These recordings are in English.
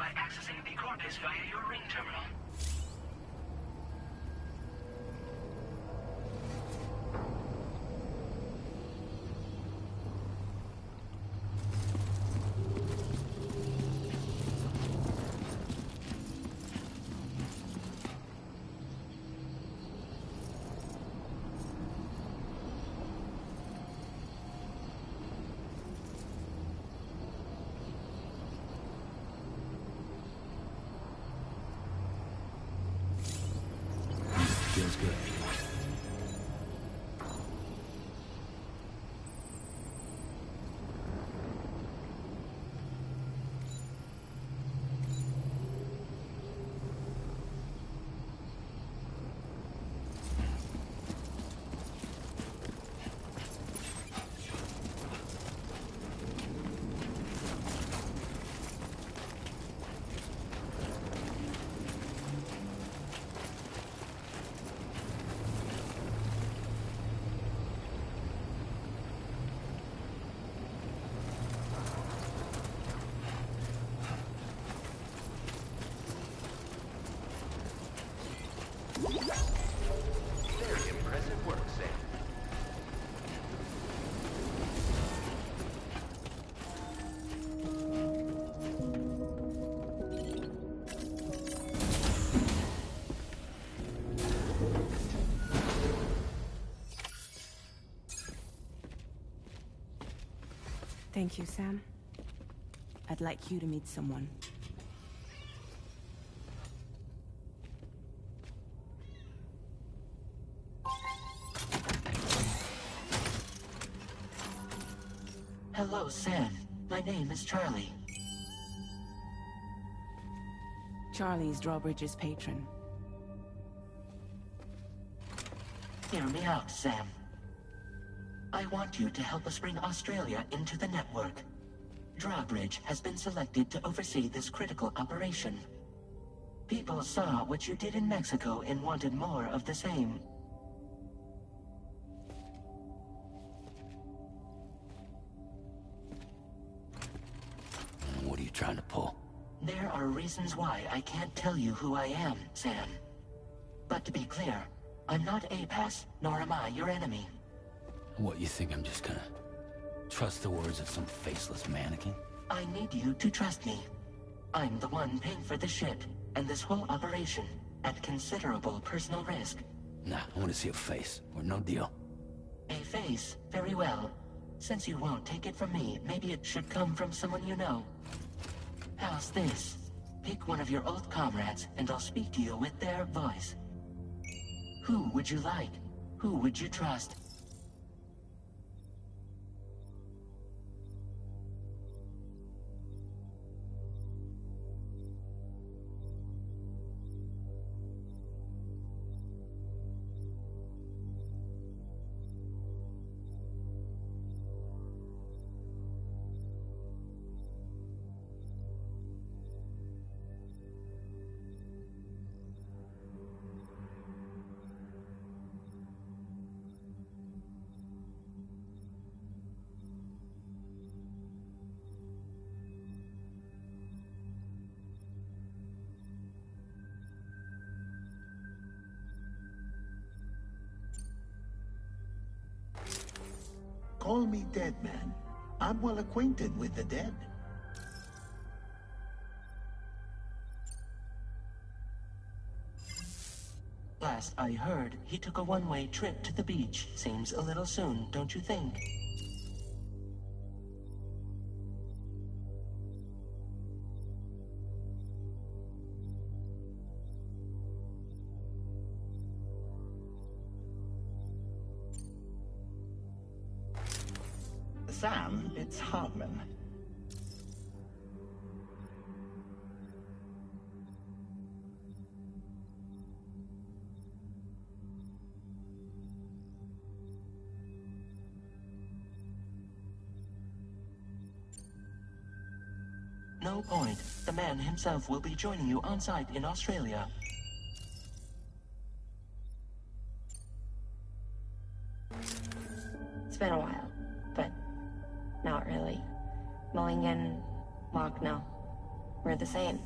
by accessing the Corpus via your ring terminal. Feels good. Very impressive work, Sam. Thank you, Sam. I'd like you to meet someone. Hello, Sam. My name is Charlie. Charlie's Drawbridge's patron. Hear me out, Sam. I want you to help us bring Australia into the network. Drawbridge has been selected to oversee this critical operation. People saw what you did in Mexico and wanted more of the same. What are you trying to pull? There are reasons why I can't tell you who I am, Sam. But to be clear, I'm not APAS, nor am I your enemy. What, you think I'm just gonna trust the words of some faceless mannequin? I need you to trust me. I'm the one paying for the ship, and this whole operation, at considerable personal risk. Nah, I want to see a face, or no deal. A face, very well. Since you won't take it from me, maybe it should come from someone you know. How's this? Pick one of your old comrades, and I'll speak to you with their voice. Who would you like? Who would you trust? Call me dead, man. I'm well acquainted with the dead. Last I heard, he took a one-way trip to the beach. Seems a little soon, don't you think? Sam, it's Hartman. No point. The man himself will be joining you on site in Australia. It's been a while, but not really. Mulligan, Magno. We're the same.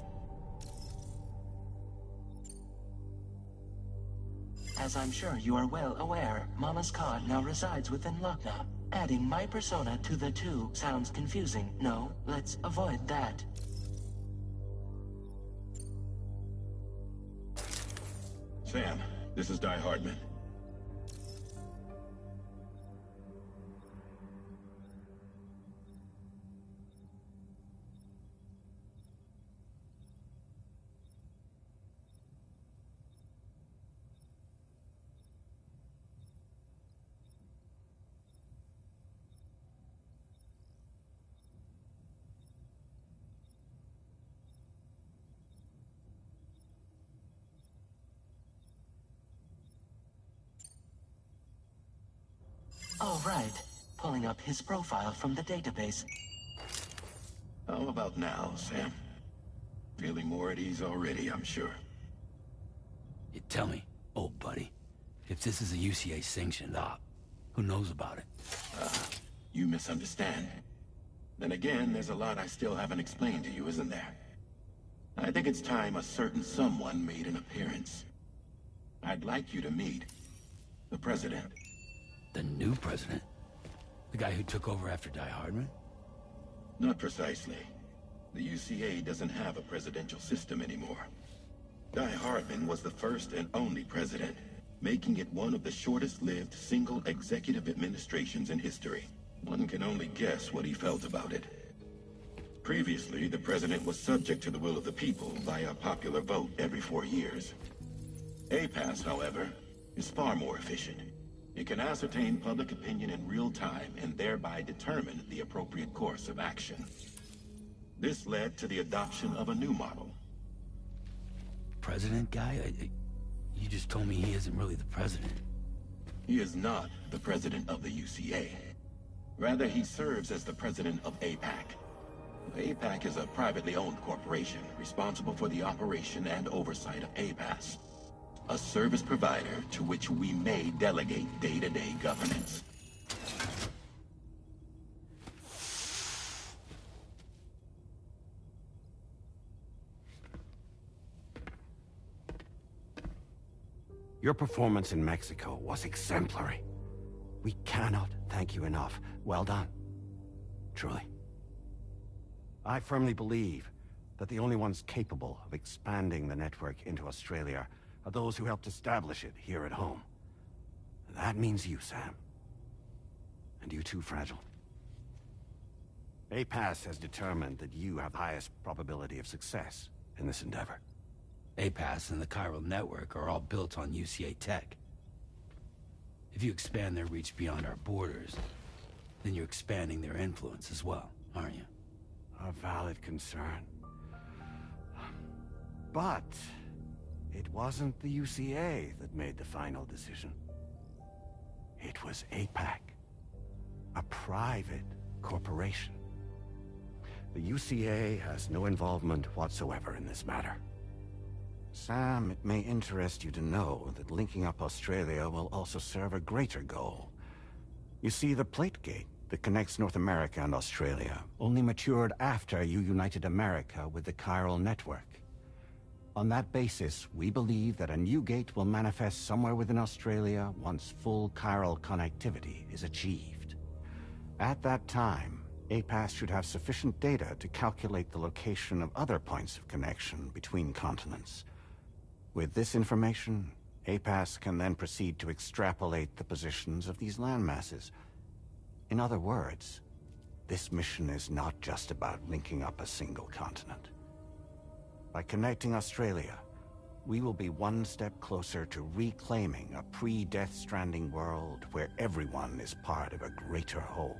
As I'm sure you are well aware, Mama's car now resides within Lochna. Adding my persona to the two sounds confusing. No, let's avoid that. Sam, this is Die Hardman. All right. Pulling up his profile from the database. How about now, Sam? Feeling more at ease already, I'm sure. You tell me, old buddy, if this is a UCA-sanctioned op, who knows about it? You misunderstand. Then again, there's a lot I still haven't explained to you, isn't there? I think it's time a certain someone made an appearance. I'd like you to meet the President. The new president? The guy who took over after Die Hardman? Not precisely. The UCA doesn't have a presidential system anymore. Die Hardman was the first and only president, making it one of the shortest-lived single executive administrations in history. One can only guess what he felt about it. Previously, the president was subject to the will of the people via a popular vote every 4 years. APAS, however, is far more efficient. It can ascertain public opinion in real time and thereby determine the appropriate course of action. This led to the adoption of a new model. President guy? You just told me he isn't really the president. He is not the president of the UCA. Rather, he serves as the president of APAC. APAC is a privately owned corporation responsible for the operation and oversight of APAS, a service provider to which we may delegate day-to-day governance. Your performance in Mexico was exemplary. We cannot thank you enough. Well done. Truly. I firmly believe that the only ones capable of expanding the network into Australia are those who helped establish it here at home. That means you, Sam. And you too, Fragile. APAS has determined that you have the highest probability of success in this endeavor. APAS and the chiral network are all built on UCA tech. If you expand their reach beyond our borders, then you're expanding their influence as well, aren't you? A valid concern. But it wasn't the UCA that made the final decision. It was APAC, a private corporation. The UCA has no involvement whatsoever in this matter. Sam, it may interest you to know that linking up Australia will also serve a greater goal. You see, the plate gate that connects North America and Australia only matured after you united America with the chiral network. On that basis, we believe that a new gate will manifest somewhere within Australia once full chiral connectivity is achieved. At that time, APAS should have sufficient data to calculate the location of other points of connection between continents. With this information, APAS can then proceed to extrapolate the positions of these landmasses. In other words, this mission is not just about linking up a single continent. By connecting Australia, we will be one step closer to reclaiming a pre-Death Stranding world where everyone is part of a greater whole.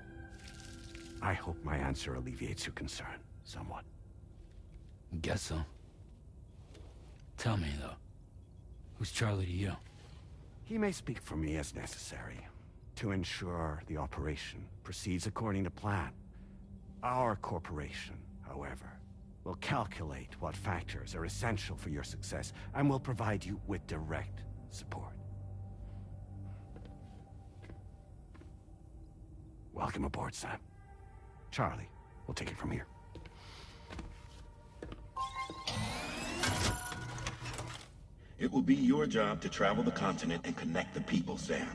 I hope my answer alleviates your concern somewhat. Guess so. Tell me, though, who's Charlie to you? He may speak for me as necessary to ensure the operation proceeds according to plan. Our corporation, however, will calculate what factors are essential for your success and will provide you with direct support. Welcome aboard, Sam. Charlie, we'll take it from here. It will be your job to travel the continent and connect the people, Sam.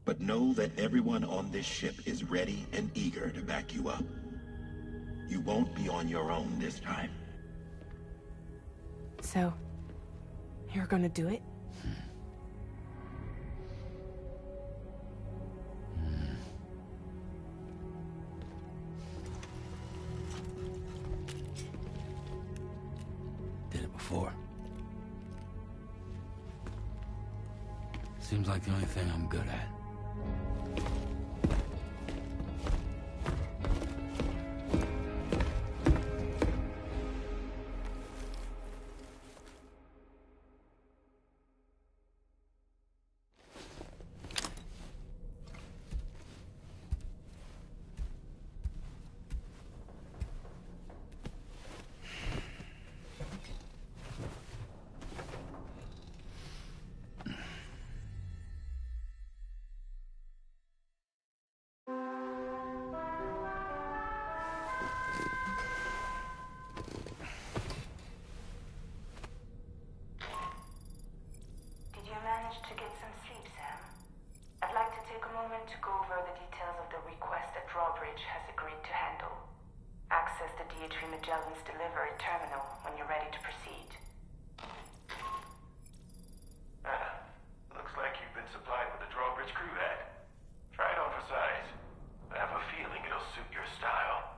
But know that everyone on this ship is ready and eager to back you up. You won't be on your own this time. So, you're gonna do it? Did it before. Seems like the only thing I'm good at. Did you manage to get some sleep, Sam? I'd like to take a moment to go over the details of the request that Drawbridge has agreed to handle. Access the D.H. Magellan's delivery terminal when you're ready to proceed. Looks like you've been supplied with the Drawbridge crew head. Try it on for size. I have a feeling it'll suit your style.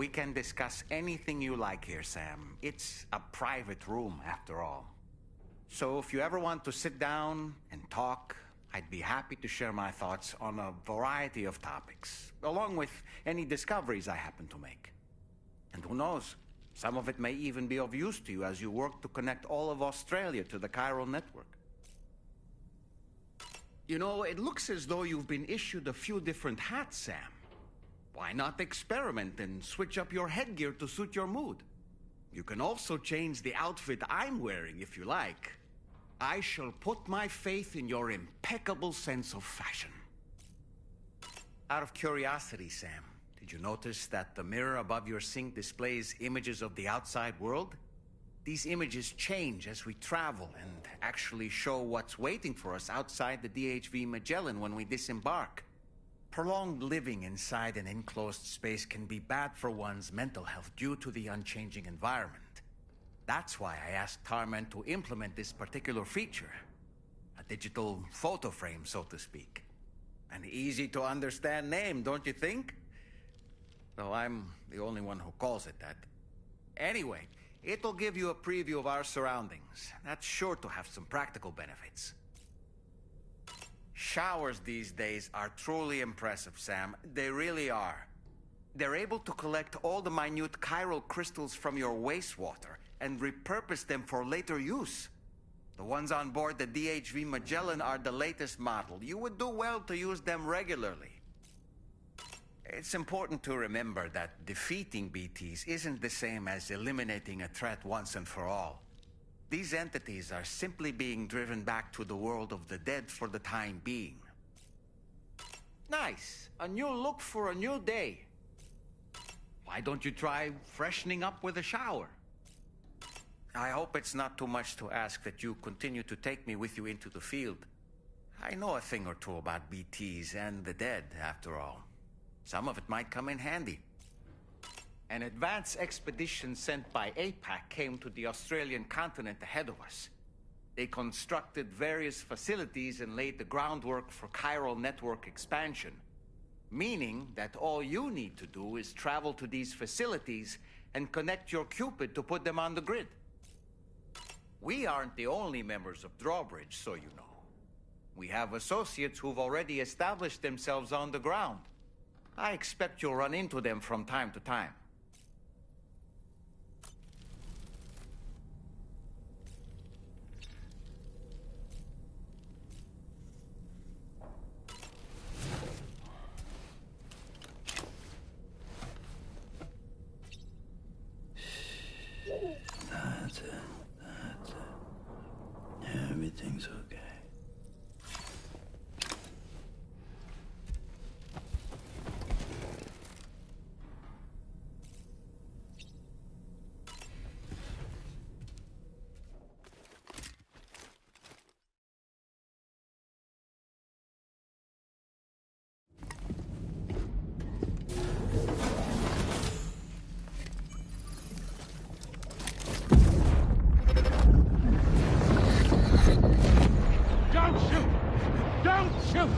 We can discuss anything you like here, Sam. It's a private room, after all. So if you ever want to sit down and talk, I'd be happy to share my thoughts on a variety of topics, along with any discoveries I happen to make. And who knows, some of it may even be of use to you as you work to connect all of Australia to the chiral network. You know, it looks as though you've been issued a few different hats, Sam. Why not experiment and switch up your headgear to suit your mood? You can also change the outfit I'm wearing if you like. I shall put my faith in your impeccable sense of fashion. Out of curiosity, Sam, did you notice that the mirror above your sink displays images of the outside world? These images change as we travel and actually show what's waiting for us outside the DHV Magellan when we disembark. Prolonged living inside an enclosed space can be bad for one's mental health due to the unchanging environment. That's why I asked Tarman to implement this particular feature. A digital photo frame, so to speak. An easy-to-understand name, don't you think? Though I'm the only one who calls it that. Anyway, it'll give you a preview of our surroundings. That's sure to have some practical benefits. Showers these days are truly impressive, Sam. They really are. They're able to collect all the minute chiral crystals from your wastewater and repurpose them for later use. The ones on board the DHV Magellan are the latest model. You would do well to use them regularly. It's important to remember that defeating BTs isn't the same as eliminating a threat once and for all. These entities are simply being driven back to the world of the dead for the time being. Nice. A new look for a new day. Why don't you try freshening up with a shower? I hope it's not too much to ask that you continue to take me with you into the field. I know a thing or two about BTs and the dead, after all. Some of it might come in handy. An advance expedition sent by APAC came to the Australian continent ahead of us. They constructed various facilities and laid the groundwork for chiral network expansion, meaning that all you need to do is travel to these facilities and connect your Cupid to put them on the grid. We aren't the only members of Drawbridge, so you know. We have associates who've already established themselves on the ground. I expect you'll run into them from time to time. That's it. That's it. Everything's okay. Don't shoot! Don't shoot!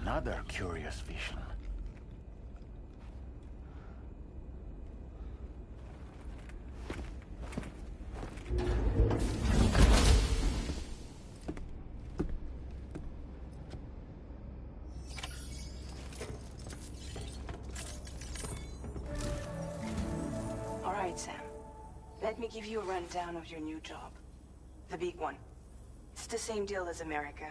Another curious vision. All right, Sam. Let me give you a rundown of your new job. The big one. It's the same deal as America.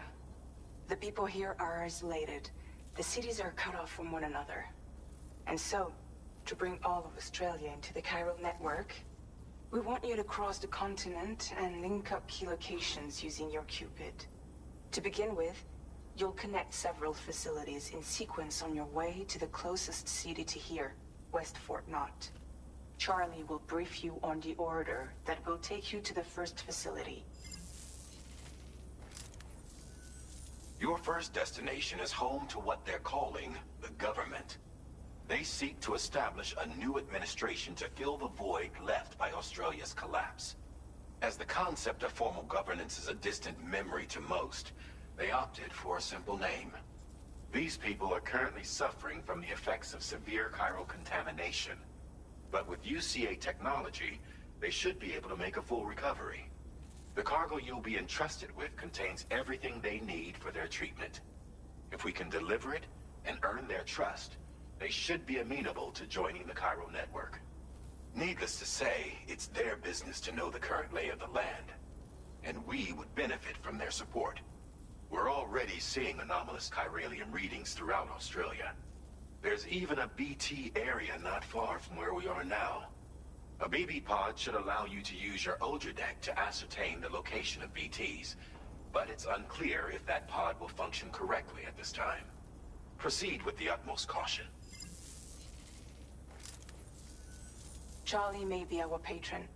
The people here are isolated. The cities are cut off from one another. And so, to bring all of Australia into the chiral network, we want you to cross the continent and link up key locations using your Cupid. To begin with, you'll connect several facilities in sequence on your way to the closest city to here, West Fort Knott. Charlie will brief you on the order that will take you to the first facility. Your first destination is home to what they're calling the government. They seek to establish a new administration to fill the void left by Australia's collapse. As the concept of formal governance is a distant memory to most, they opted for a simple name. These people are currently suffering from the effects of severe chiral contamination. But with UCA technology, they should be able to make a full recovery. The cargo you'll be entrusted with contains everything they need for their treatment. If we can deliver it and earn their trust, they should be amenable to joining the chiral network. Needless to say, it's their business to know the current lay of the land, and we would benefit from their support. We're already seeing anomalous chiralium readings throughout Australia. There's even a BT area not far from where we are now. A BB pod should allow you to use your Ultra deck to ascertain the location of BTs, but it's unclear if that pod will function correctly at this time. Proceed with the utmost caution. Charlie may be our patron,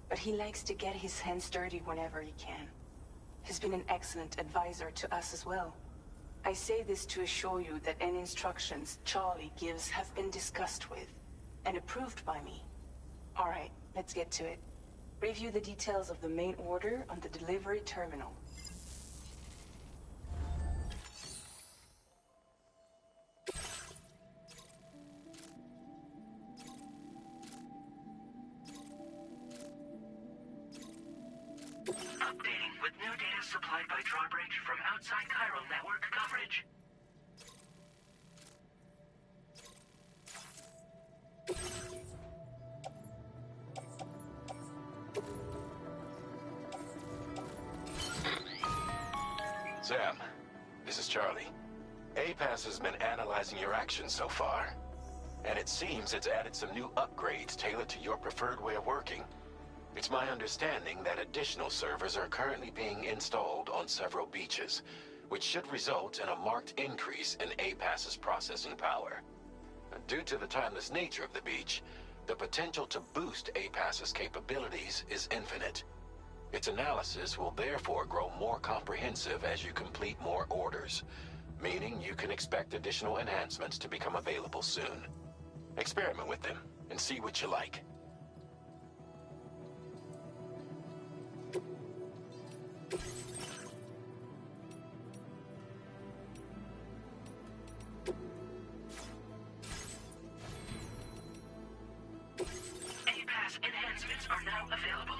but he likes to get his hands dirty whenever he can. He's been an excellent advisor to us as well. I say this to assure you that any instructions Charlie gives have been discussed with and approved by me. All right, let's get to it. Review the details of the main order on the delivery terminal. Updating with new data supplied by Drawbridge from outside chiral network coverage. Sam, this is Charlie. APAS has been analyzing your actions so far, and it seems it's added some new upgrades tailored to your preferred way of working. It's my understanding that additional servers are currently being installed on several beaches, which should result in a marked increase in APAS's processing power. Due to the timeless nature of the beach, the potential to boost APAS's capabilities is infinite. Its analysis will therefore grow more comprehensive as you complete more orders, meaning you can expect additional enhancements to become available soon. Experiment with them and see what you like. APAS enhancements are now available.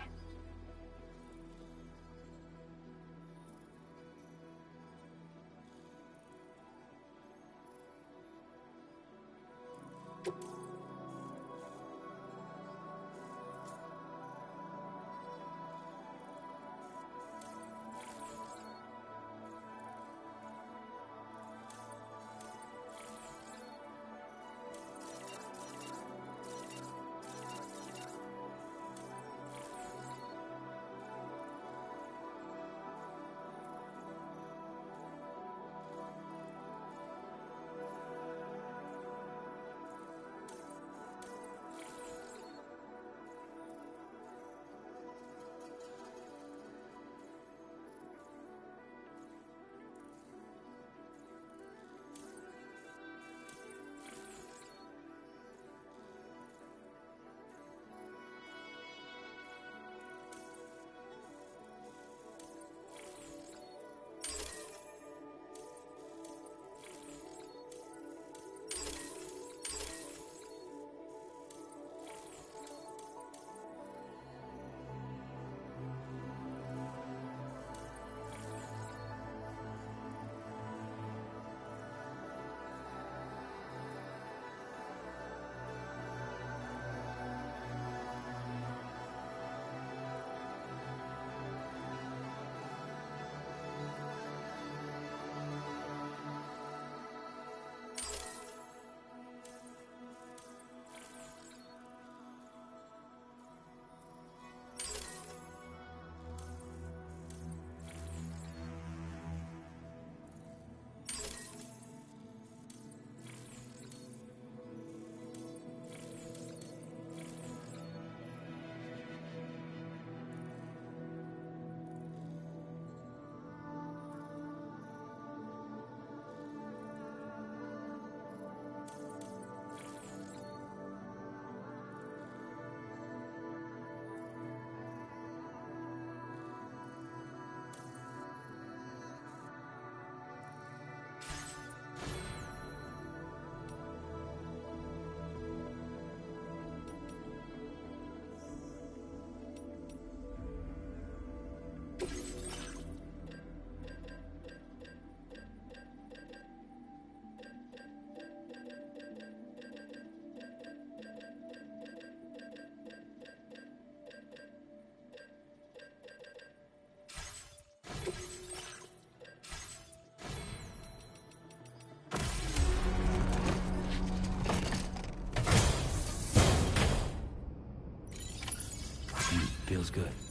Feels good.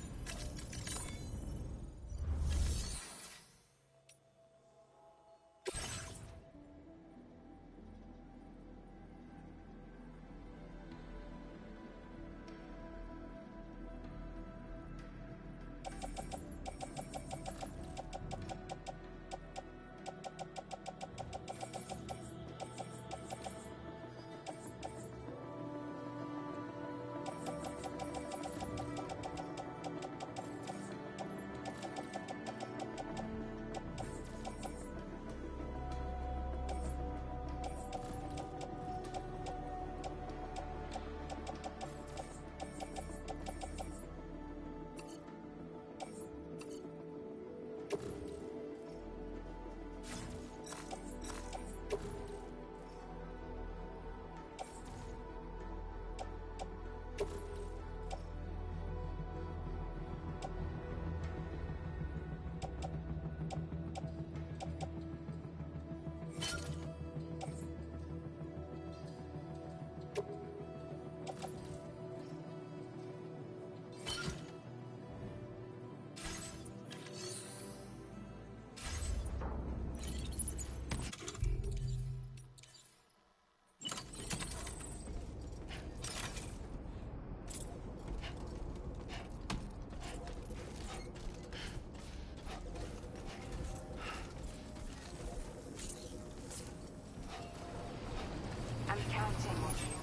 I'm counting on you.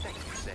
Thank you, Sam.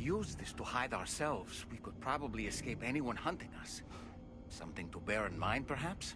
Use this to hide ourselves, we could probably escape anyone hunting us. Something to bear in mind, perhaps?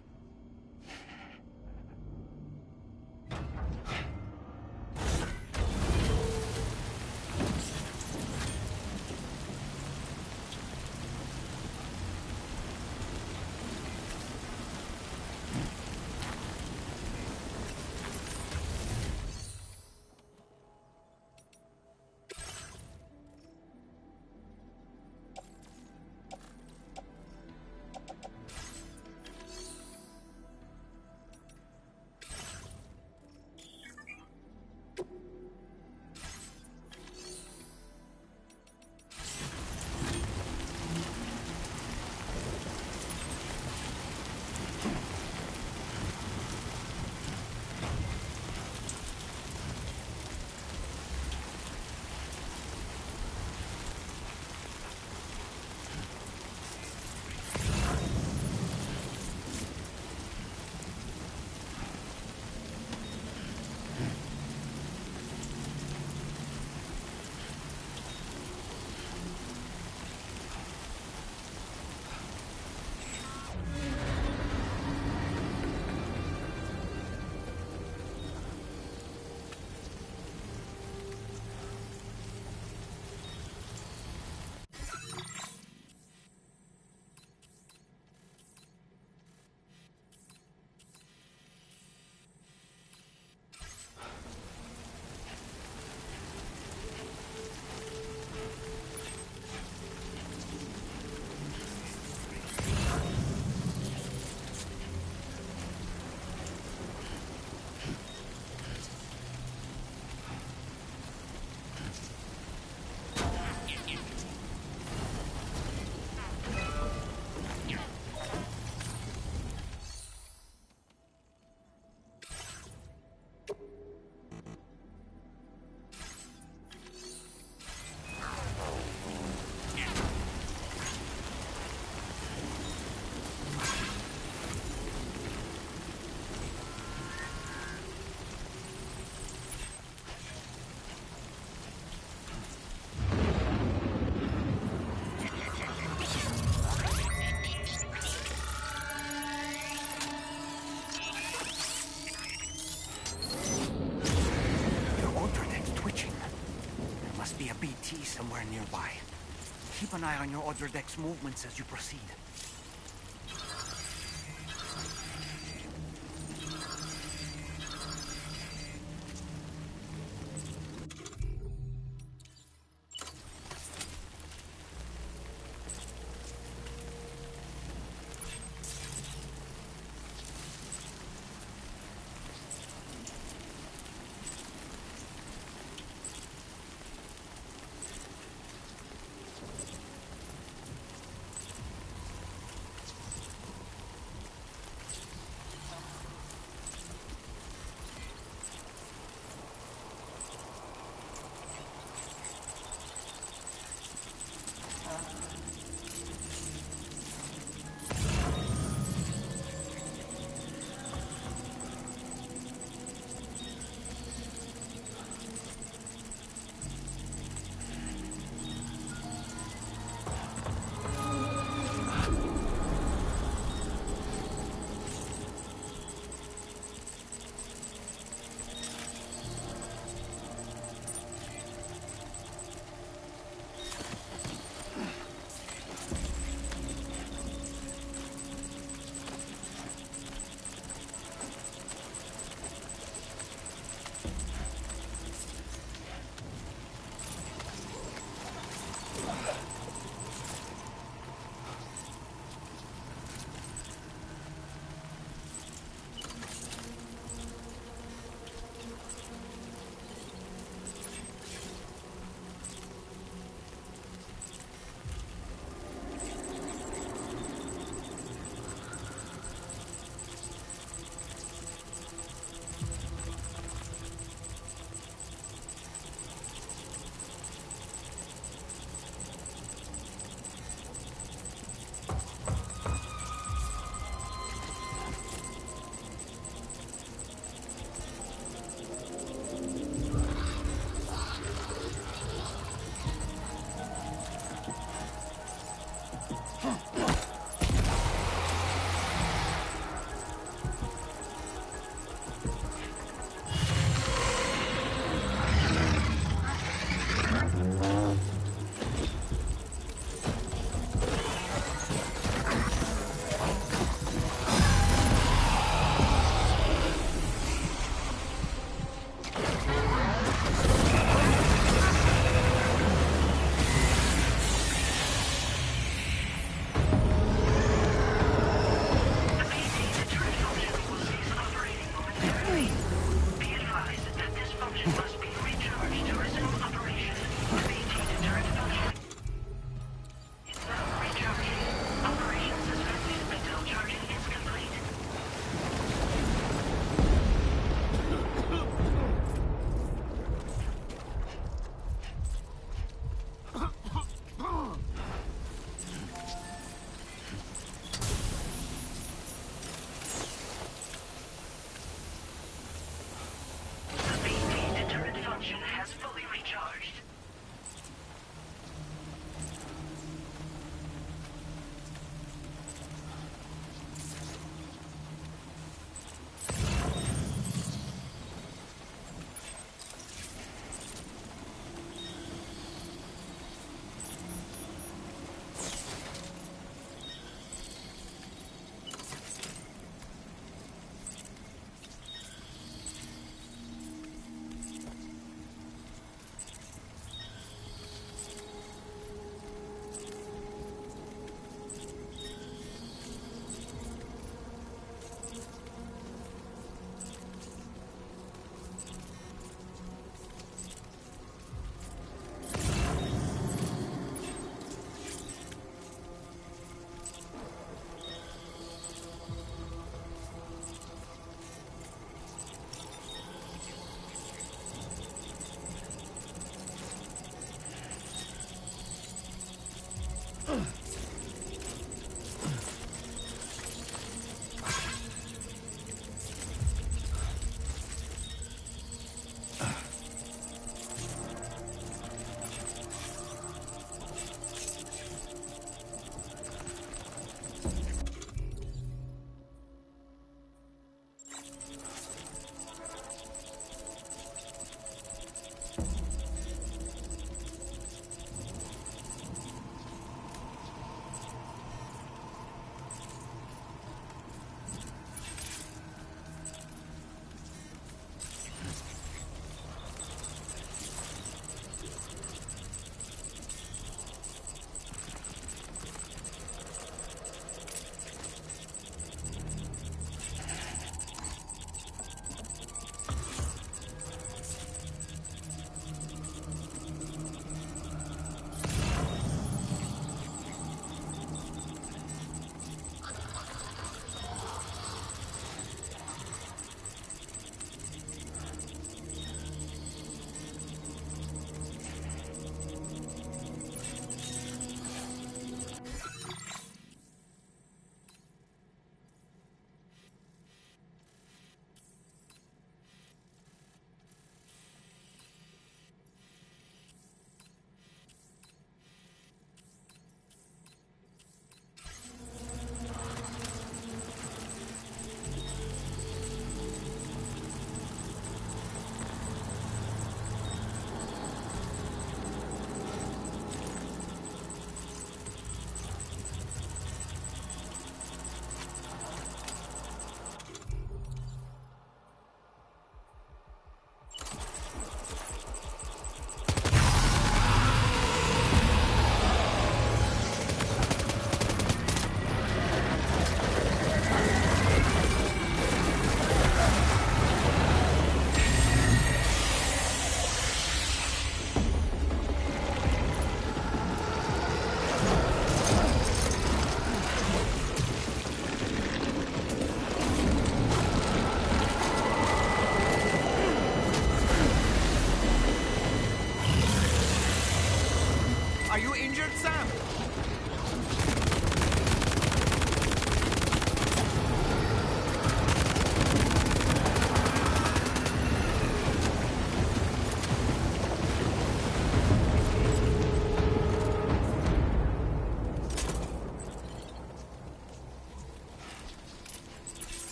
BT somewhere nearby. Keep an eye on your other deck's movements as you proceed.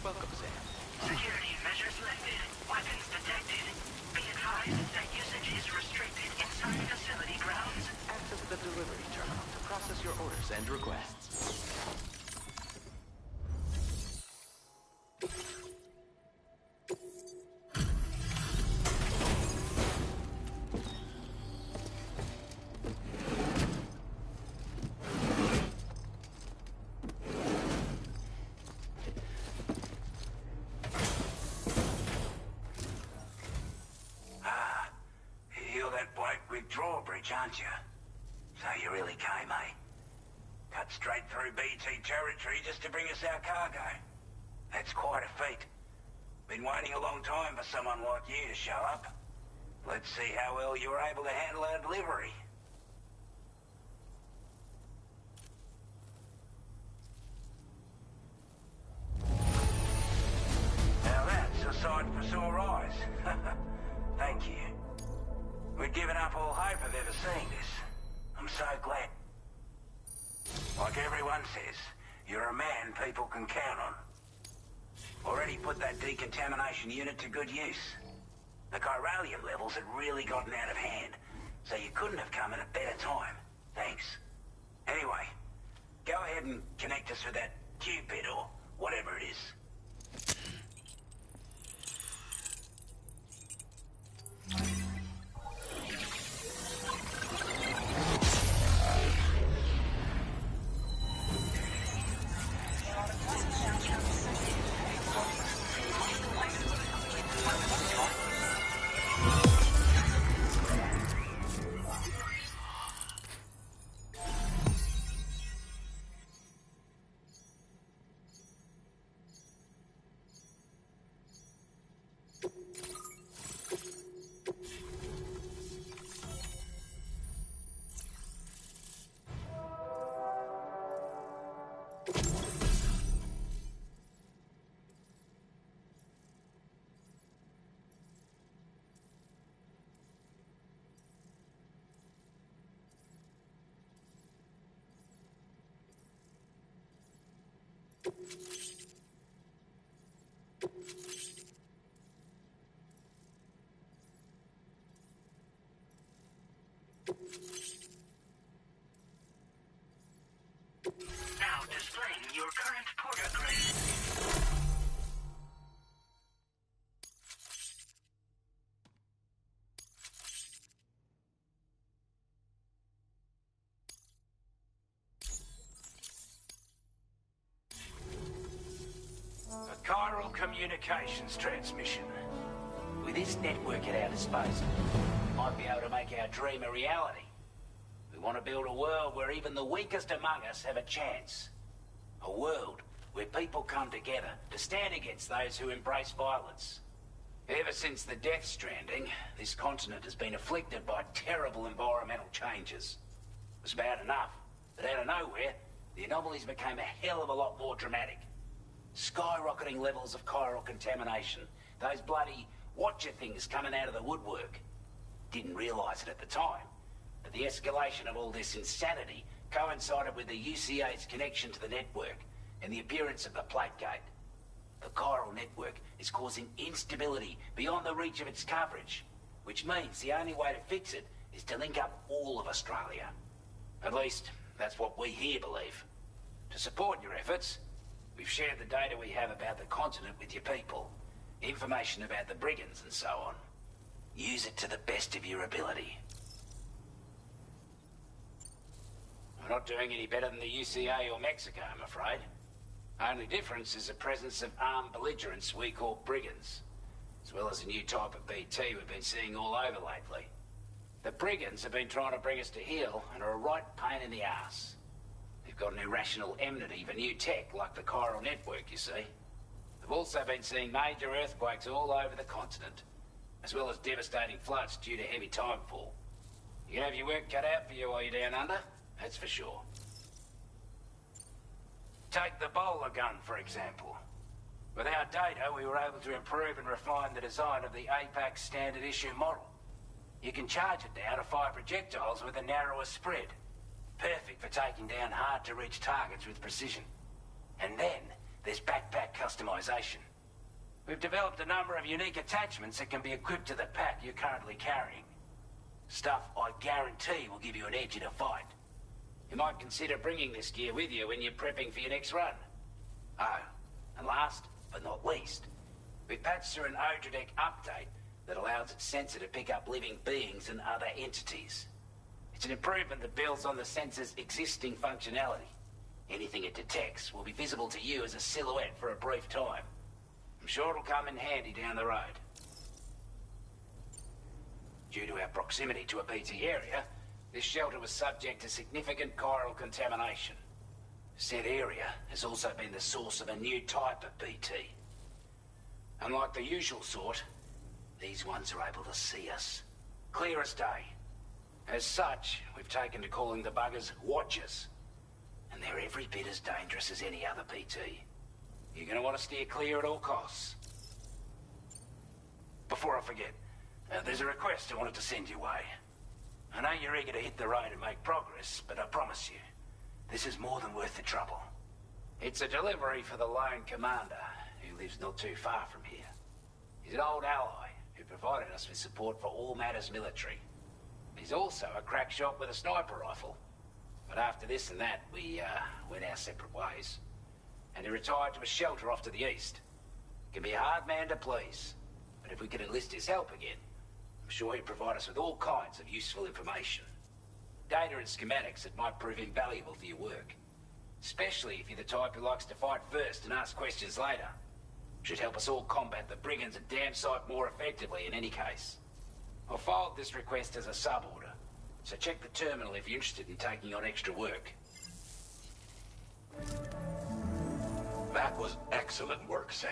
Welcome, Sam. Security measures lifted. Weapons detected. Be advised that usage is restricted inside facility grounds. Access the delivery terminal to process your orders and requests. You're that bloke with drawbridge, aren't you? So you really came, eh? Cut straight through BT territory just to bring us our cargo. That's quite a feat. Been waiting a long time for someone like you to show up. Let's see how well you were able to handle our delivery. Now that's a sight for sore eyes. Thank you. We'd given up all hope of ever seeing this. I'm so glad. Like everyone says, you're a man people can count on. Already put that decontamination unit to good use. The chiralium levels had really gotten out of hand, so you couldn't have come at a better time. Thanks. Anyway, go ahead and connect us with that Cupid or whatever it is. Now displaying your current porter grade. A chiral communications transmission. With this network at our disposal, we might be able to make our dream a reality. We want to build a world where even the weakest among us have a chance. A world where people come together to stand against those who embrace violence. Ever since the Death Stranding, this continent has been afflicted by terrible environmental changes. It was bad enough, but out of nowhere, the anomalies became a hell of a lot more dramatic. Skyrocketing levels of chiral contamination. Those bloody watcher things coming out of the woodwork. Didn't realise it at the time, but the escalation of all this insanity coincided with the UCA's connection to the network and the appearance of the Plate Gate. The chiral network is causing instability beyond the reach of its coverage, which means the only way to fix it is to link up all of Australia. At least, that's what we here believe. To support your efforts, we've shared the data we have about the continent with your people. Information about the brigands and so on. Use it to the best of your ability. We're not doing any better than the UCA or Mexico, I'm afraid. Only difference is the presence of armed belligerents we call brigands, as well as a new type of BT we've been seeing all over lately. The brigands have been trying to bring us to heel and are a right pain in the ass. They've got an irrational enmity for new tech like the chiral network, you see. They've also been seeing major earthquakes all over the continent, as well as devastating floods due to heavy timefall. You have your work cut out for you while you're down under, that's for sure. Take the bowler gun, for example. With our data, we were able to improve and refine the design of the APAC standard issue model. You can charge it now to fire projectiles with a narrower spread. Perfect for taking down hard-to-reach targets with precision. And then, there's backpack custom customization. We've developed a number of unique attachments that can be equipped to the pack you're currently carrying. Stuff I guarantee will give you an edge in a fight. You might consider bringing this gear with you when you're prepping for your next run. Oh, and last but not least, we patched through an Odradek update that allows its sensor to pick up living beings and other entities. It's an improvement that builds on the sensor's existing functionality. Anything it detects will be visible to you as a silhouette for a brief time. I'm sure it'll come in handy down the road. Due to our proximity to a BT area, this shelter was subject to significant chiral contamination. Said area has also been the source of a new type of BT. Unlike the usual sort, these ones are able to see us. Clear as day. As such, we've taken to calling the buggers Watchers. And they're every bit as dangerous as any other BT. You're gonna want to steer clear at all costs. Before I forget, there's a request I wanted to send your way. I know you're eager to hit the road and make progress, but I promise you, this is more than worth the trouble. It's a delivery for the lone commander, who lives not too far from here. He's an old ally who provided us with support for all matters military. He's also a crack shot with a sniper rifle. But after this and that, we went our separate ways. And he retired to a shelter off to the east. Can be a hard man to please, but if we could enlist his help again, I'm sure he'd provide us with all kinds of useful information. Data and schematics that might prove invaluable for your work. Especially if you're the type who likes to fight first and ask questions later. Should help us all combat the brigands a damn sight more effectively in any case. I'll filed this request as a sub-order, so check the terminal if you're interested in taking on extra work. That was excellent work, Sam.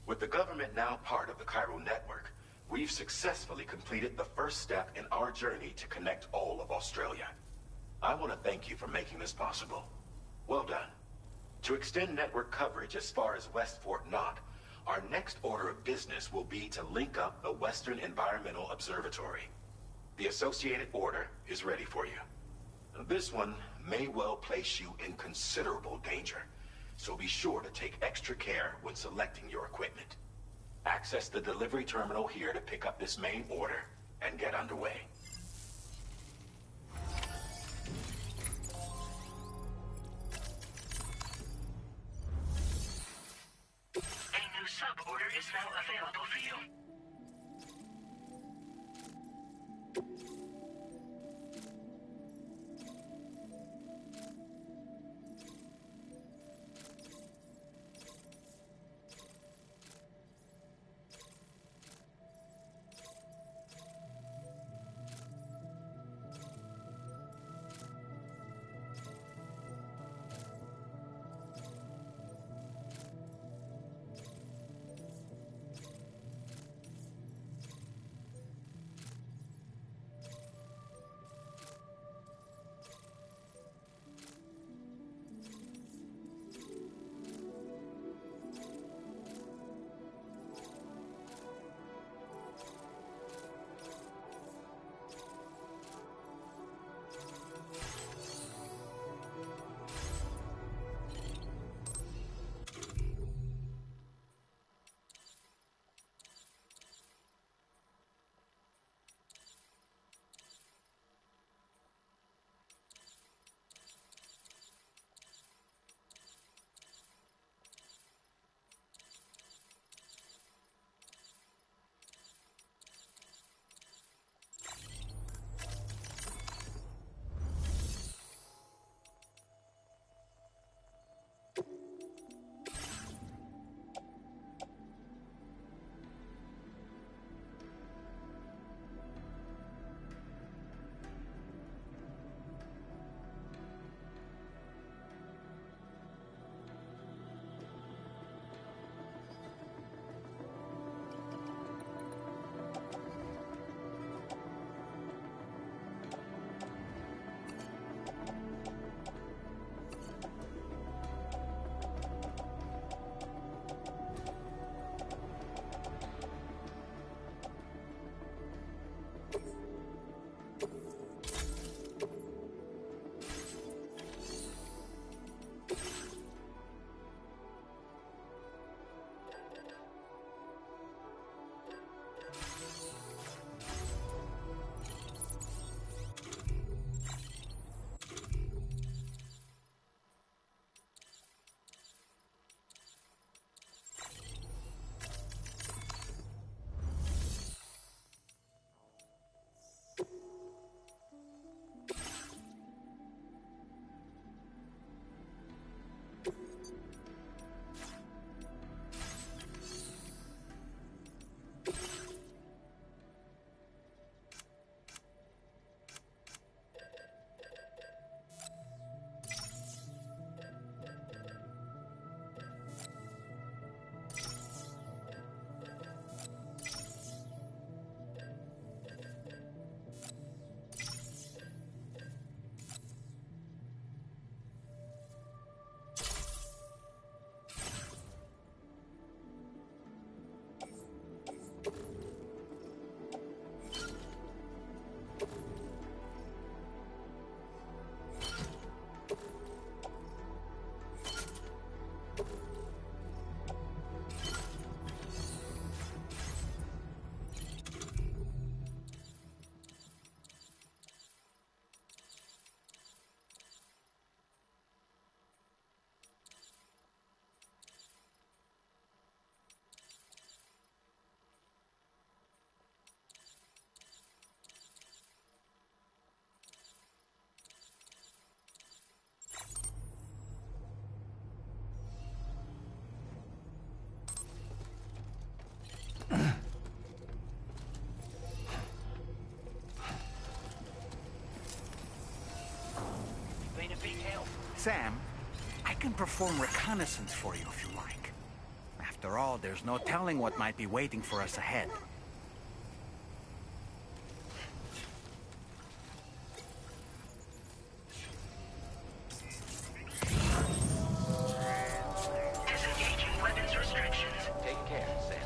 With the government now part of the Chiral network, we've successfully completed the first step in our journey to connect all of Australia. I want to thank you for making this possible. Well done. To extend network coverage as far as West Fort Knott, our next order of business will be to link up the Western Environmental Observatory. The associated order is ready for you. This one may well place you in considerable danger, so be sure to take extra care when selecting your equipment. Access the delivery terminal here to pick up this main order and get underway. A new sub-order is now available for you. Sam, I can perform reconnaissance for you if you like. After all, there's no telling what might be waiting for us ahead. Disengaging weapons restrictions. Take care, Sam.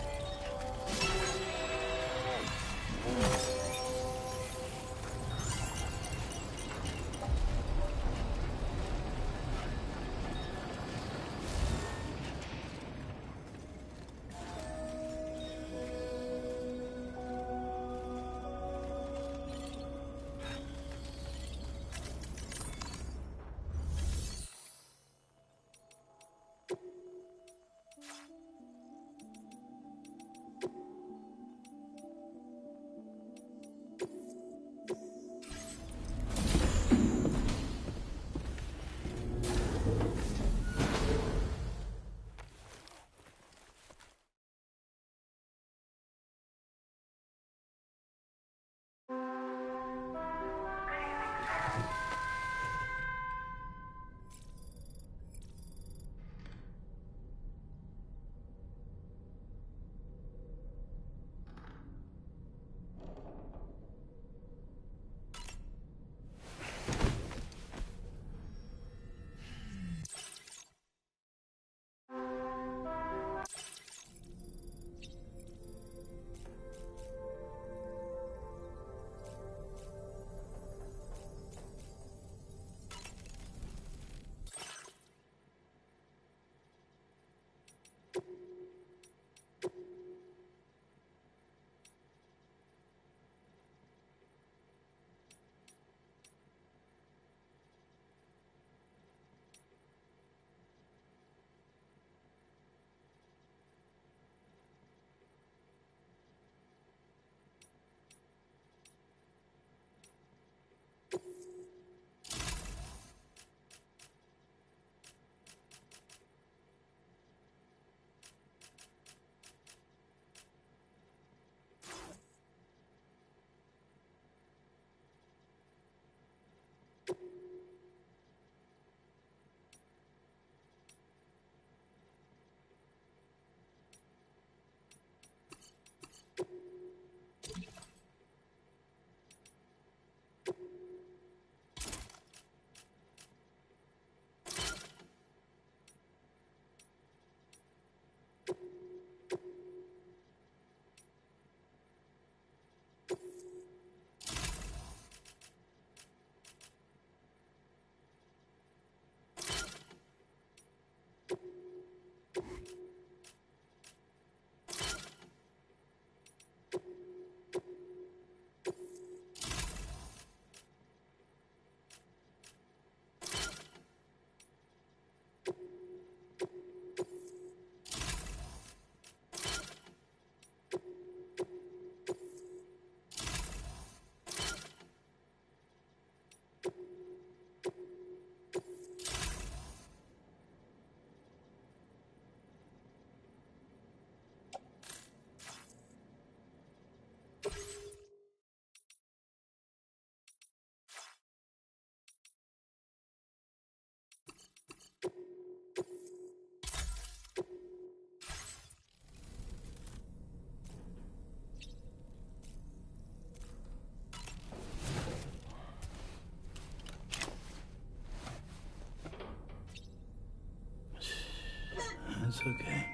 It's okay.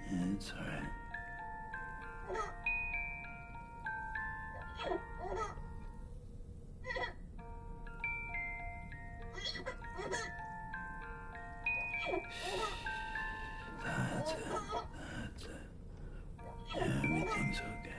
It's all right. That's it. That's it. Everything's okay.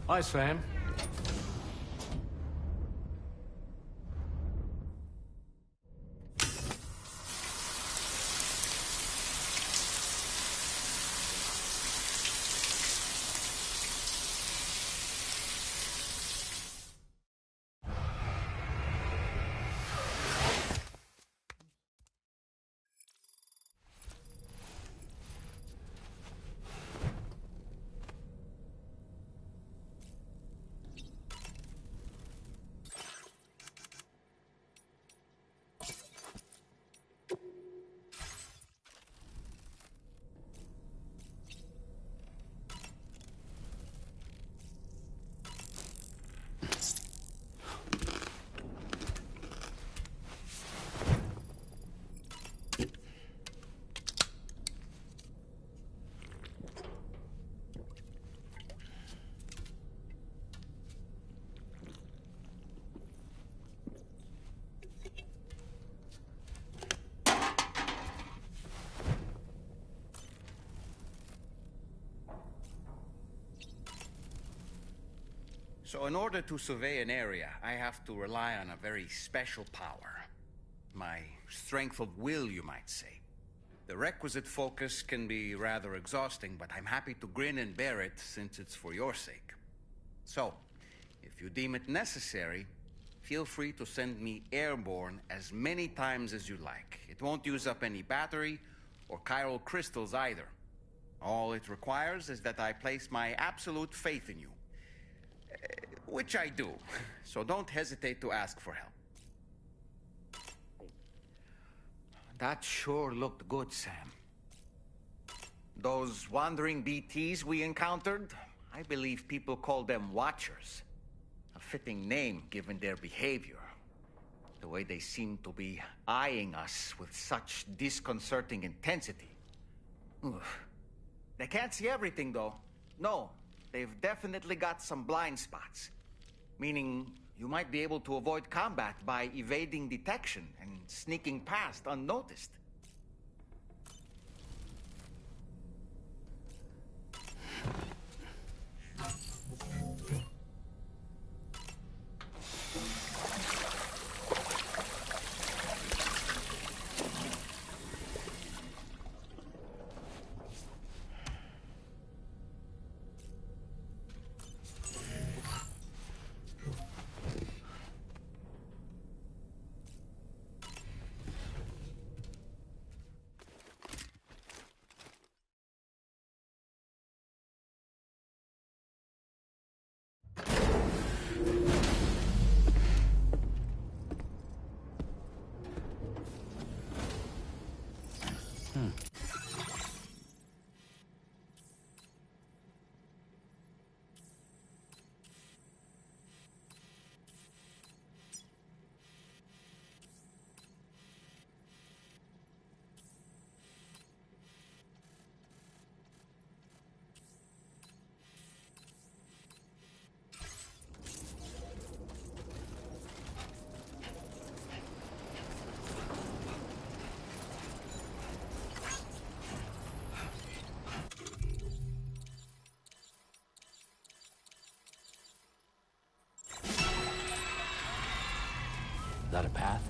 Hi, Sam. So in order to survey an area, I have to rely on a very special power. My strength of will, you might say. The requisite focus can be rather exhausting, but I'm happy to grin and bear it since it's for your sake. So, if you deem it necessary, feel free to send me airborne as many times as you like. It won't use up any battery or chiral crystals either. All it requires is that I place my absolute faith in you. Which I do, so don't hesitate to ask for help. That sure looked good, Sam. Those wandering BTs we encountered, I believe people call them Watchers. A fitting name given their behavior. The way they seem to be eyeing us with such disconcerting intensity. Oof. They can't see everything, though. No, they've definitely got some blind spots. Meaning, you might be able to avoid combat by evading detection and sneaking past unnoticed. Is that a path?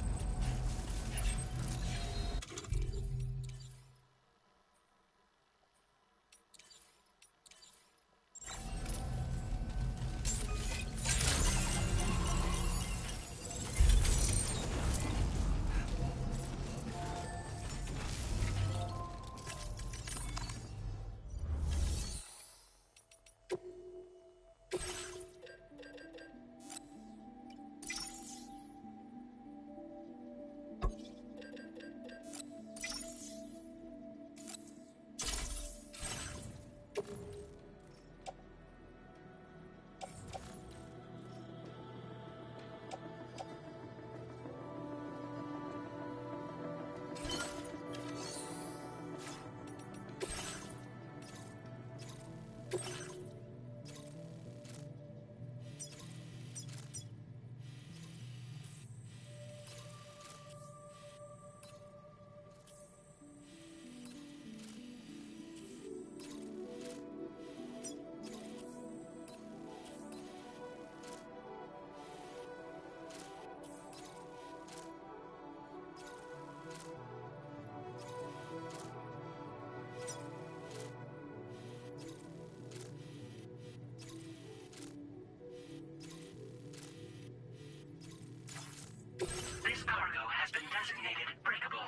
designated breakable.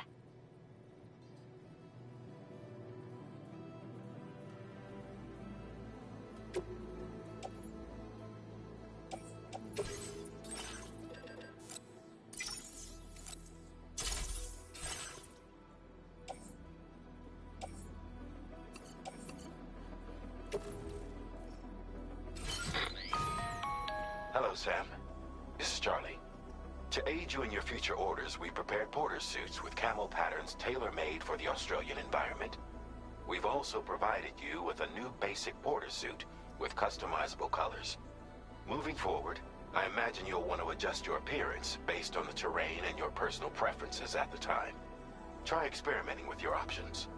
Hello, Sam. This is Charlie. To aid you in your future orders, we prepared porter suits with camo patterns tailor-made for the Australian environment. We've also provided you with a new basic porter suit with customizable colors. Moving forward, I imagine you'll want to adjust your appearance based on the terrain and your personal preferences at the time. Try experimenting with your options.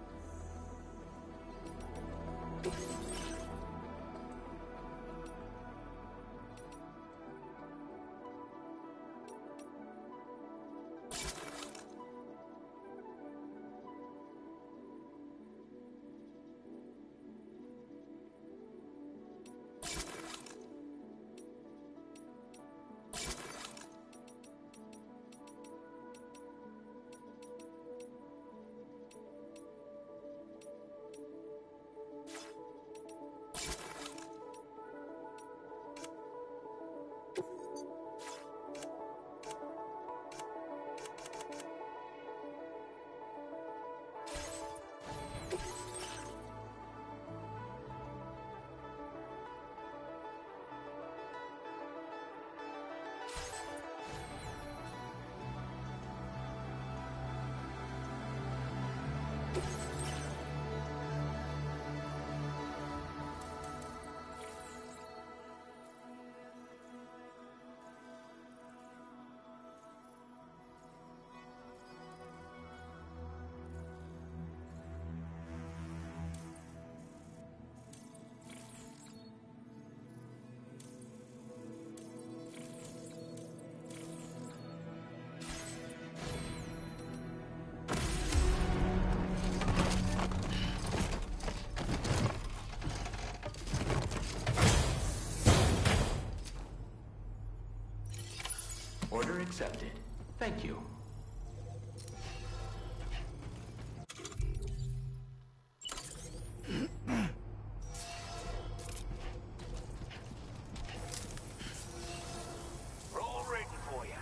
Order accepted. Thank you. We're all ready for you.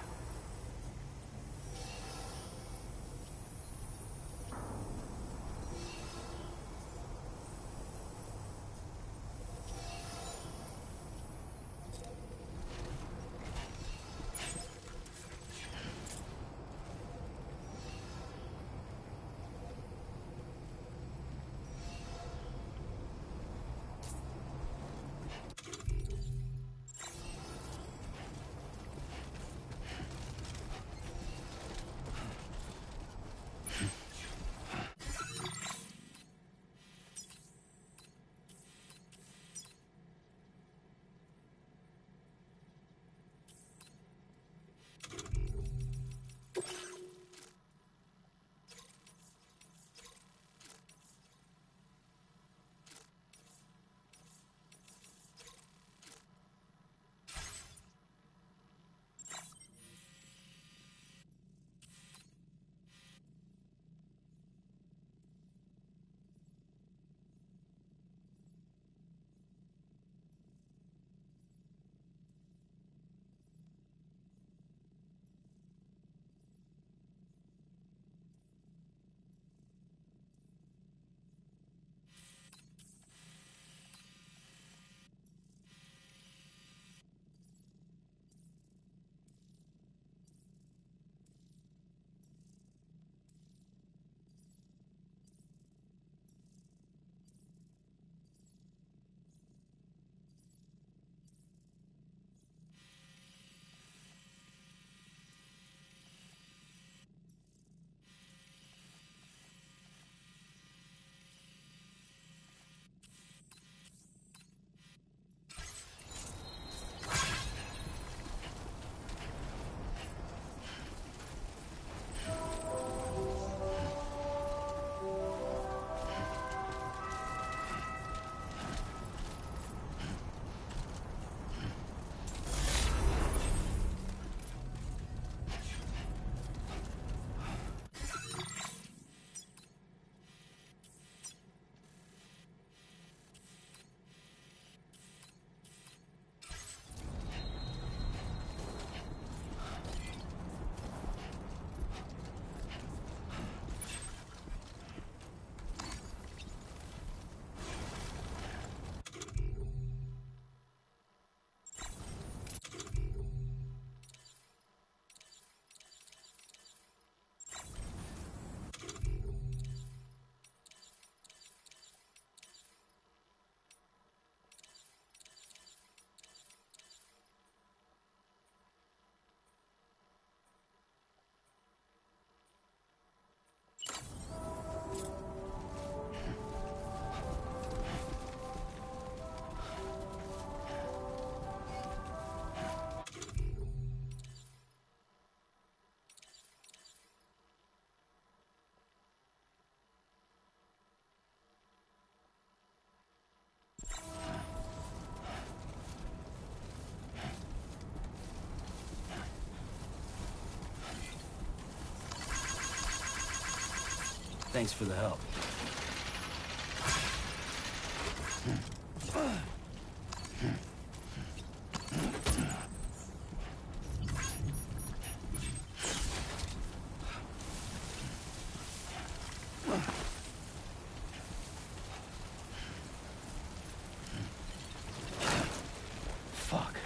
Thanks for the help. Fuck.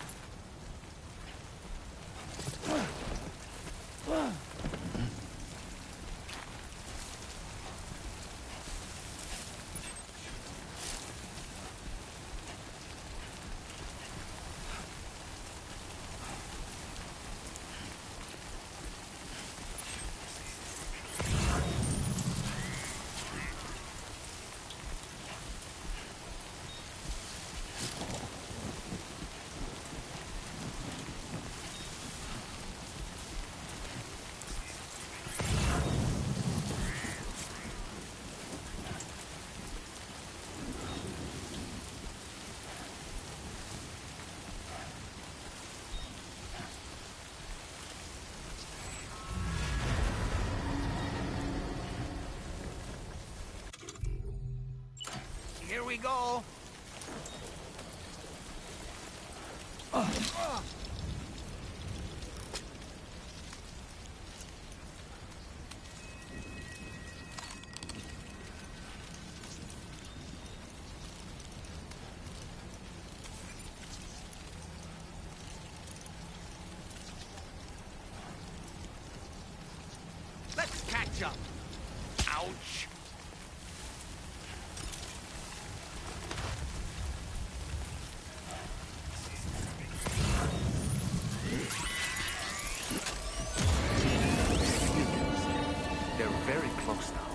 Here we go. Let's catch up. Ouch. They're very close now.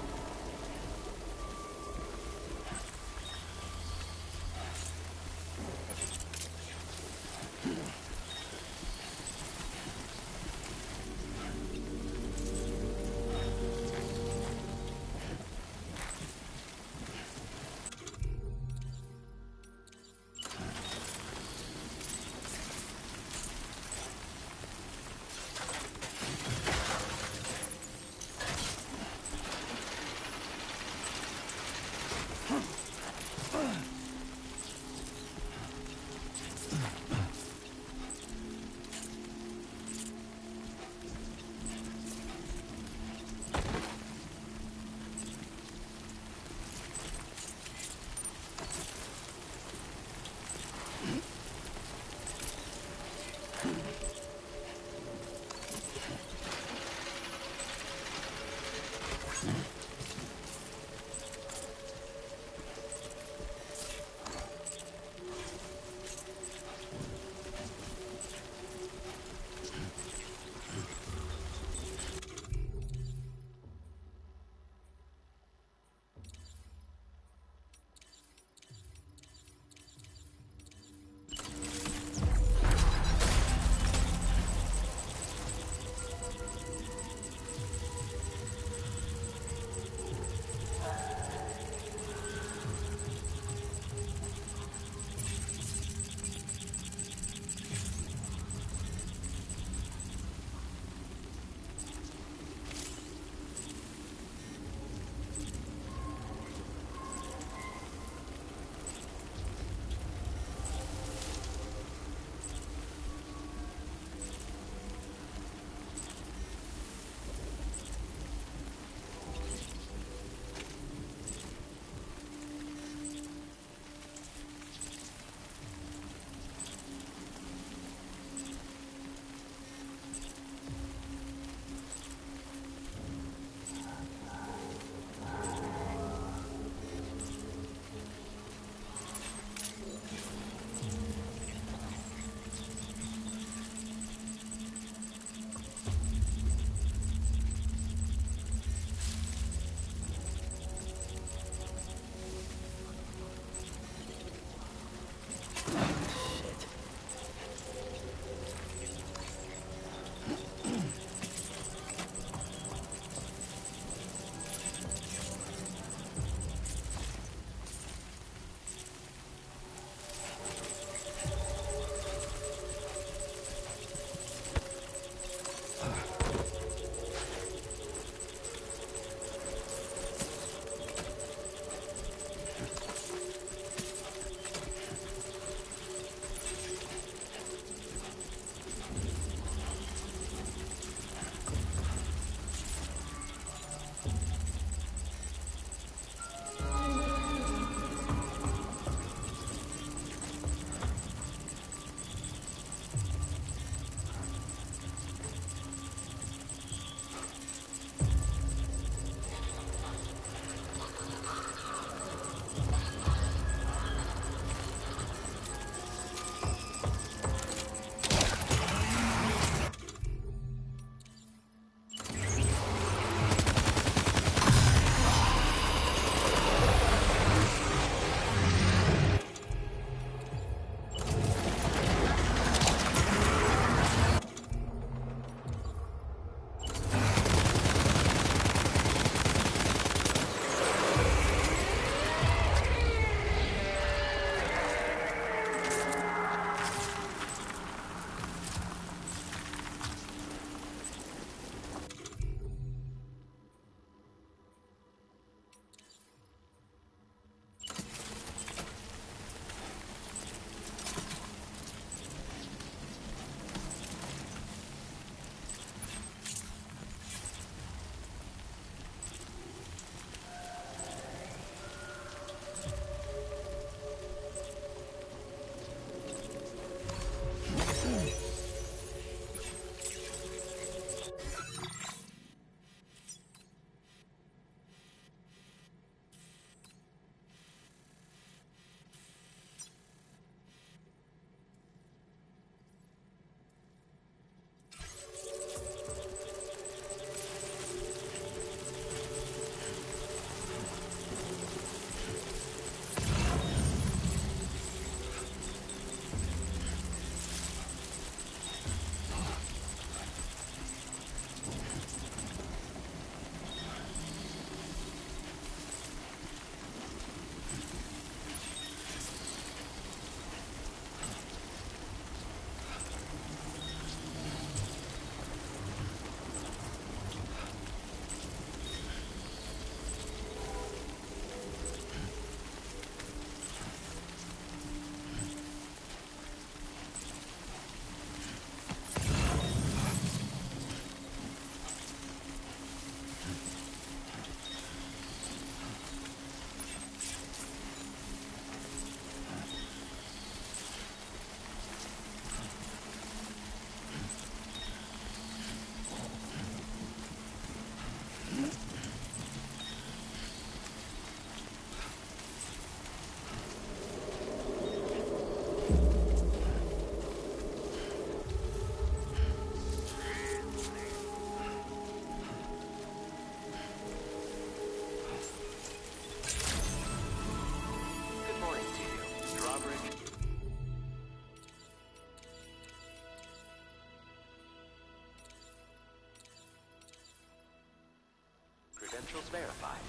credentials verified.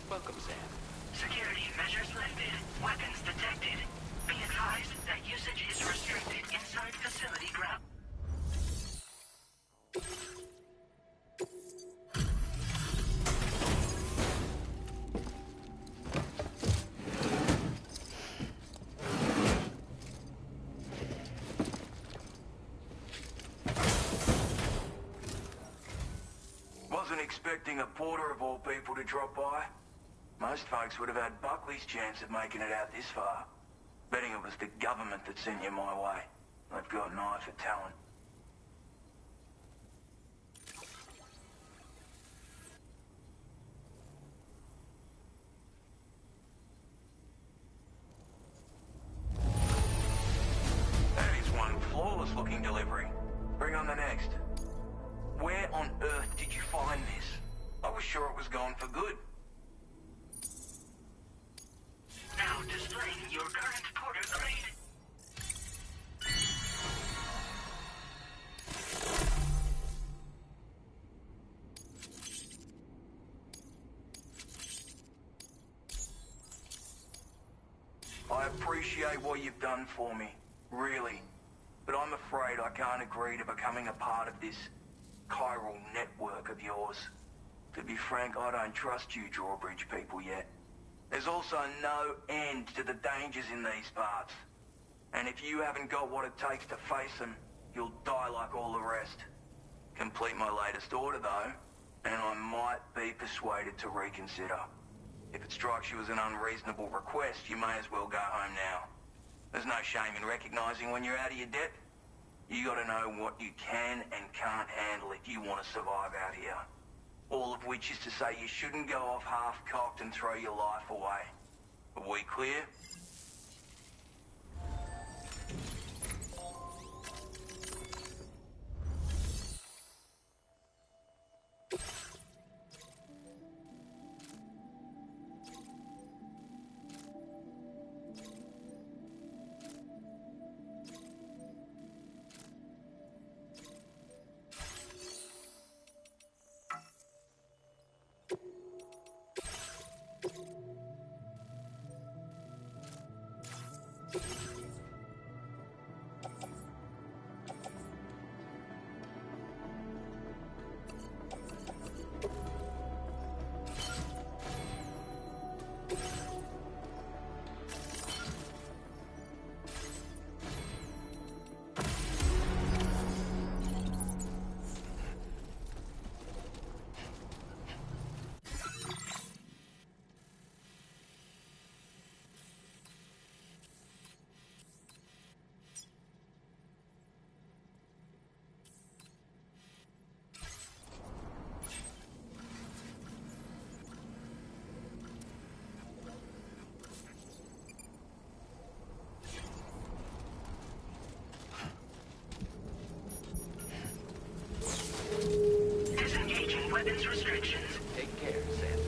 Welcome, Sam. Security measures lifted. Weapons detected. Be advised that usage is restricted inside facility ground. Wasn't expecting a porter of all people to drop by. Most folks would have had Buckley's chance of making it out this far. Betting it was the government that sent you my way. They've got an eye for talent. That is one flawless looking delivery. Bring on the next. Where on earth did you find this? I was sure it was gone for good. Now displaying your current porter grade. I appreciate what you've done for me, really. But I'm afraid I can't agree to becoming a part of this chiral network of yours. To be frank, I don't trust you drawbridge people yet. There's also no end to the dangers in these parts. And if you haven't got what it takes to face them, you'll die like all the rest. Complete my latest order, though, and I might be persuaded to reconsider. If it strikes you as an unreasonable request, you may as well go home now. There's no shame in recognizing when you're out of your depth. You gotta know what you can and can't handle if you want to survive out here. All of which is to say you shouldn't go off half-cocked and throw your life away. Are we clear? Disengaging weapons restrictions. Take care, Sam.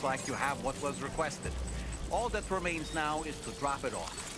Looks like you have what was requested. All that remains now is to drop it off.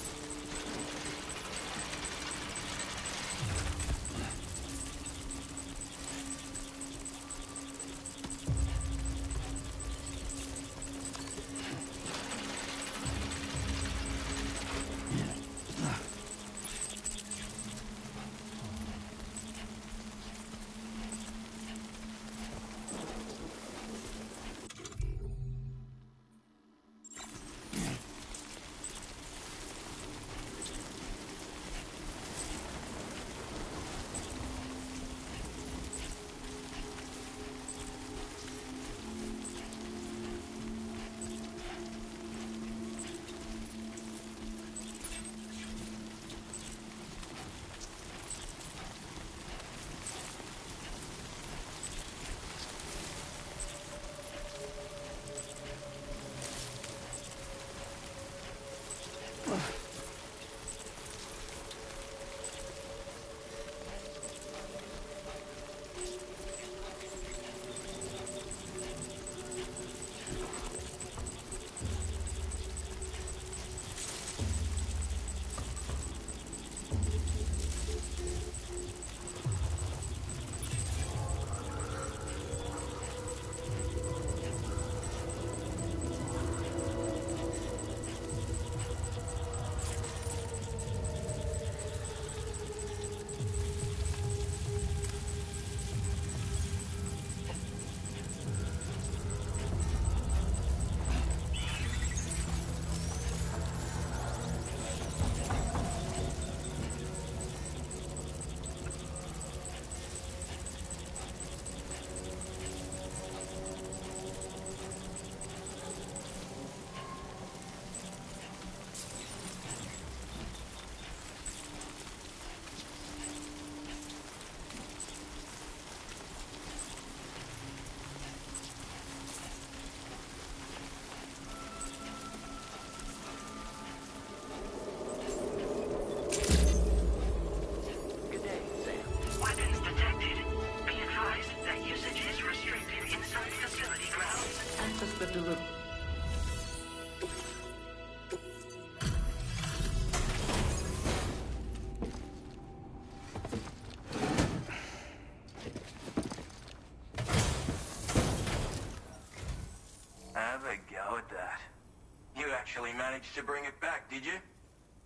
Managed to bring it back, did you?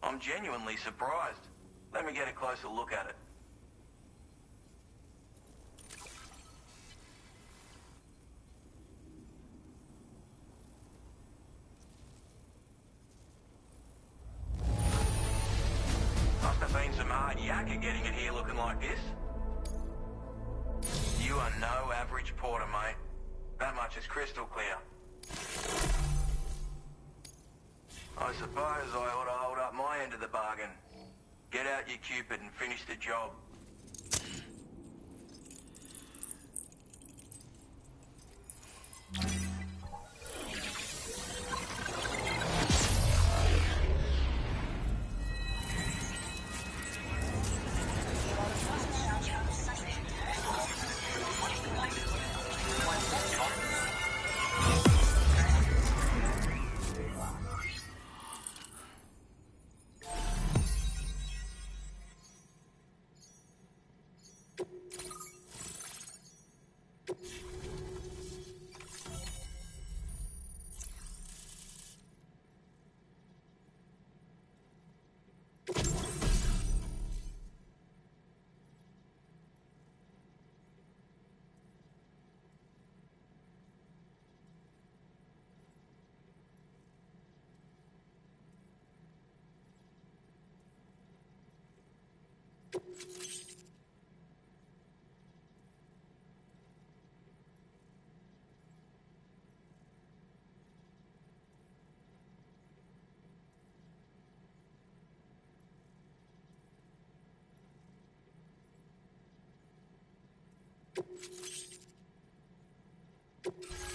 I'm genuinely surprised. Let me get a closer look at it. Must have been some hard yakka getting it here looking like this. You are no average porter, mate. That much is crystal clear. I suppose I ought to hold up my end of the bargain. Get out your Cupid and finish the job.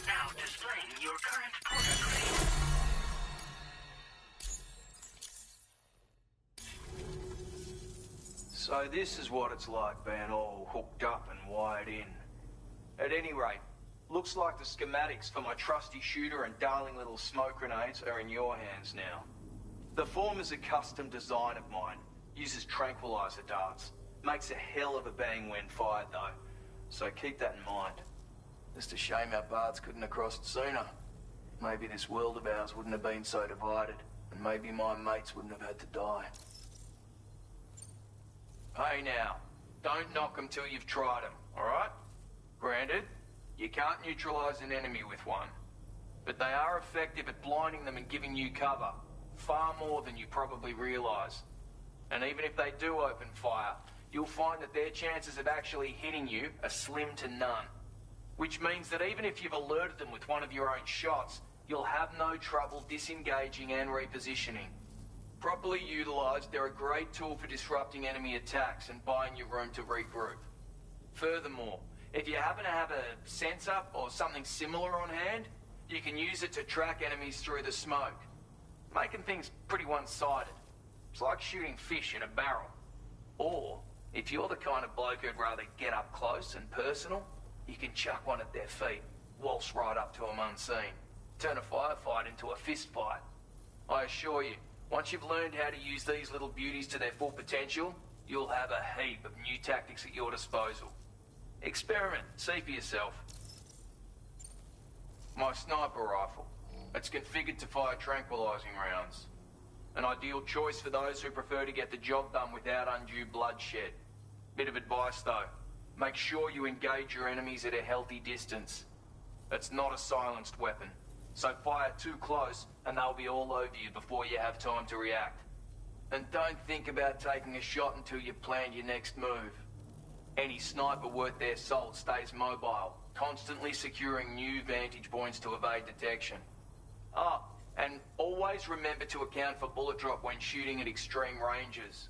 Now displaying your current porter grade. So this is what it's like being all hooked up and wired in. At any rate, Looks like the schematics for my trusty shooter and darling little smoke grenades are in your hands now. The former's a custom design of mine. Uses tranquilizer darts. Makes a hell of a bang when fired, though. So keep that in mind. Just a shame our paths couldn't have crossed sooner. Maybe this world of ours wouldn't have been so divided, and maybe my mates wouldn't have had to die. Hey now, don't knock them till you've tried them, alright? Granted, you can't neutralize an enemy with one, but they are effective at blinding them and giving you cover, far more than you probably realize. And even if they do open fire, you'll find that their chances of actually hitting you are slim to none. Which means that even if you've alerted them with one of your own shots, you'll have no trouble disengaging and repositioning. Properly utilized, they're a great tool for disrupting enemy attacks and buying you room to regroup. Furthermore, if you happen to have a sensor or something similar on hand, you can use it to track enemies through the smoke, making things pretty one-sided. It's like shooting fish in a barrel. Or, if you're the kind of bloke who'd rather get up close and personal, you can chuck one at their feet, waltz right up to them unseen, turn a firefight into a fist fight. I assure you, once you've learned how to use these little beauties to their full potential, you'll have a heap of new tactics at your disposal. Experiment, see for yourself. My sniper rifle. It's configured to fire tranquilizing rounds. An ideal choice for those who prefer to get the job done without undue bloodshed. Bit of advice though, make sure you engage your enemies at a healthy distance. It's not a silenced weapon, so fire too close and they'll be all over you before you have time to react. And don't think about taking a shot until you've planned your next move. Any sniper worth their salt stays mobile, constantly securing new vantage points to evade detection. Ah, and always remember to account for bullet drop when shooting at extreme ranges.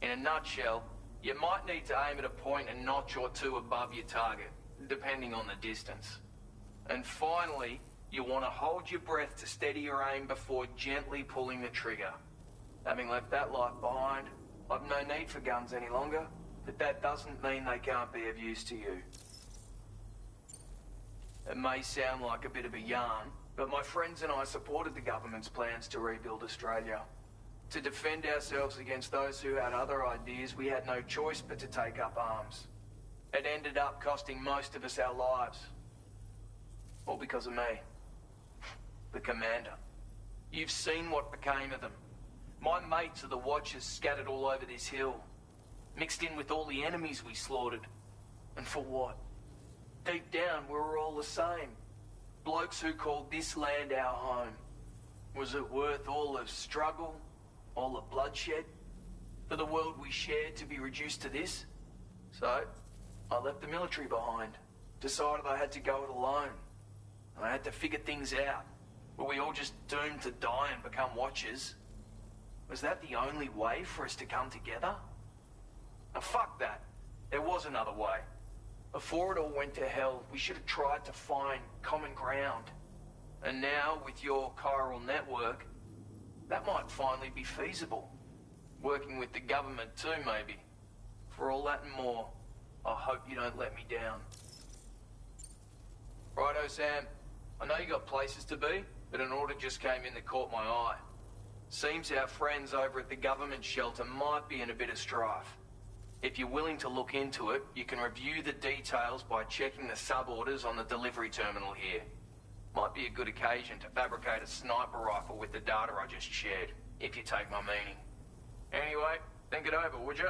In a nutshell, you might need to aim at a point a notch or two above your target, depending on the distance. And finally, you want to hold your breath to steady your aim before gently pulling the trigger. Having left that life behind, I've no need for guns any longer, but that doesn't mean they can't be of use to you. It may sound like a bit of a yarn, but my friends and I supported the government's plans to rebuild Australia. To defend ourselves against those who had other ideas, we had no choice but to take up arms. It ended up costing most of us our lives. All because of me. The commander. You've seen what became of them. My mates are the Watchers scattered all over this hill. Mixed in with all the enemies we slaughtered. And for what? Deep down, we were all the same. Blokes who called this land our home. Was it worth all the struggle, all the bloodshed, for the world we shared to be reduced to this? So, I left the military behind. Decided I had to go it alone. I had to figure things out. Were we all just doomed to die and become Watchers? Was that the only way for us to come together? Now fuck that. There was another way. Before it all went to hell, we should have tried to find common ground. And now, with your chiral network, that might finally be feasible. Working with the government too, maybe. For all that and more, I hope you don't let me down. Righto, Sam. I know you got places to be, but an order just came in that caught my eye. Seems our friends over at the government shelter might be in a bit of strife. If you're willing to look into it, you can review the details by checking the sub-orders on the delivery terminal here. Might be a good occasion to fabricate a sniper rifle with the data I just shared, if you take my meaning. Anyway, think it over, would you?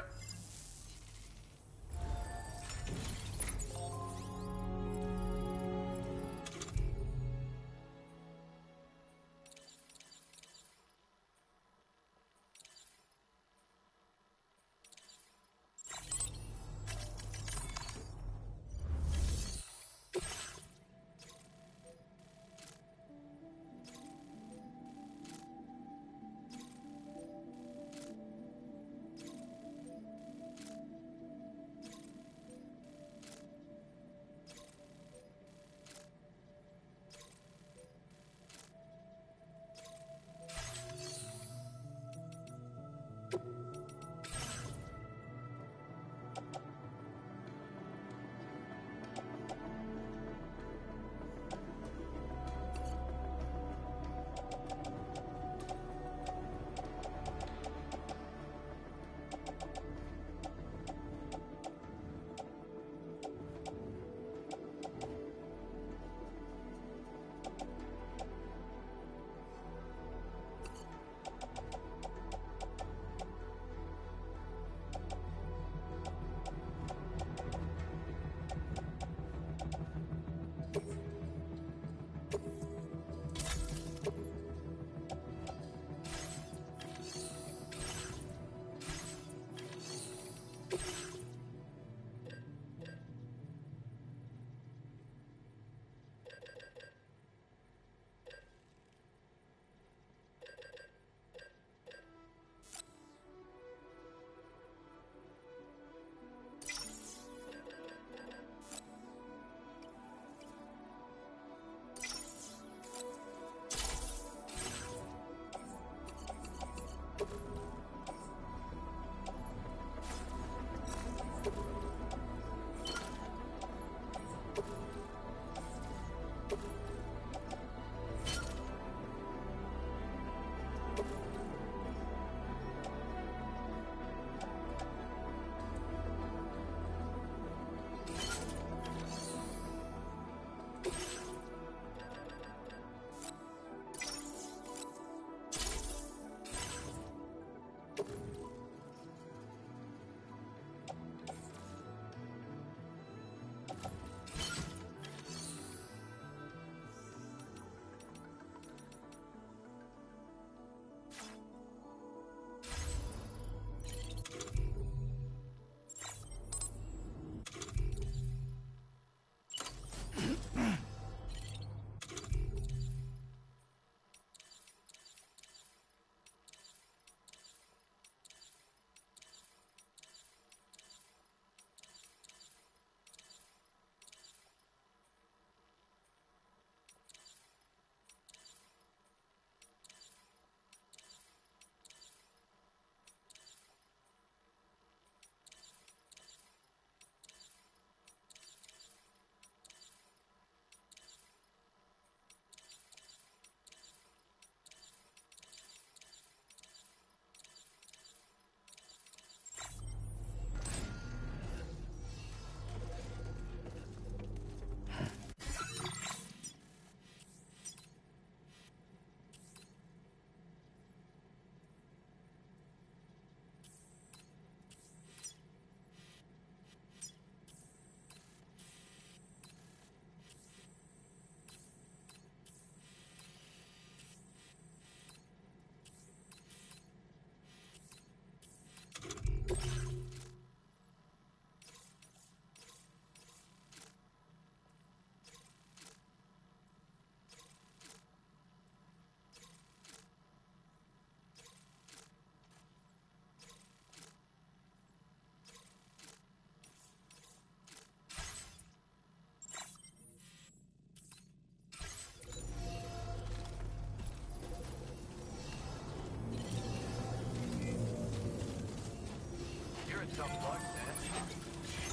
Tough luck,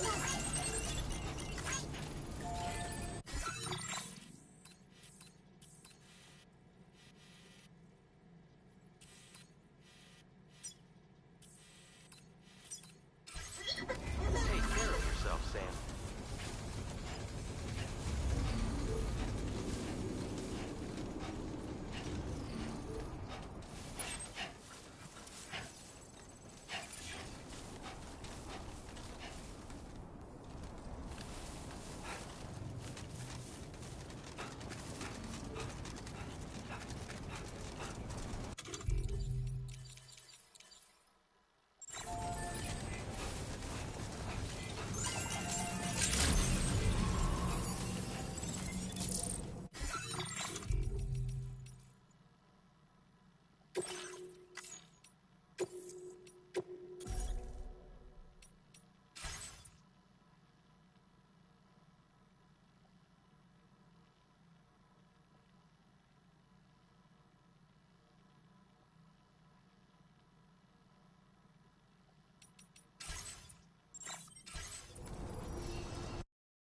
man.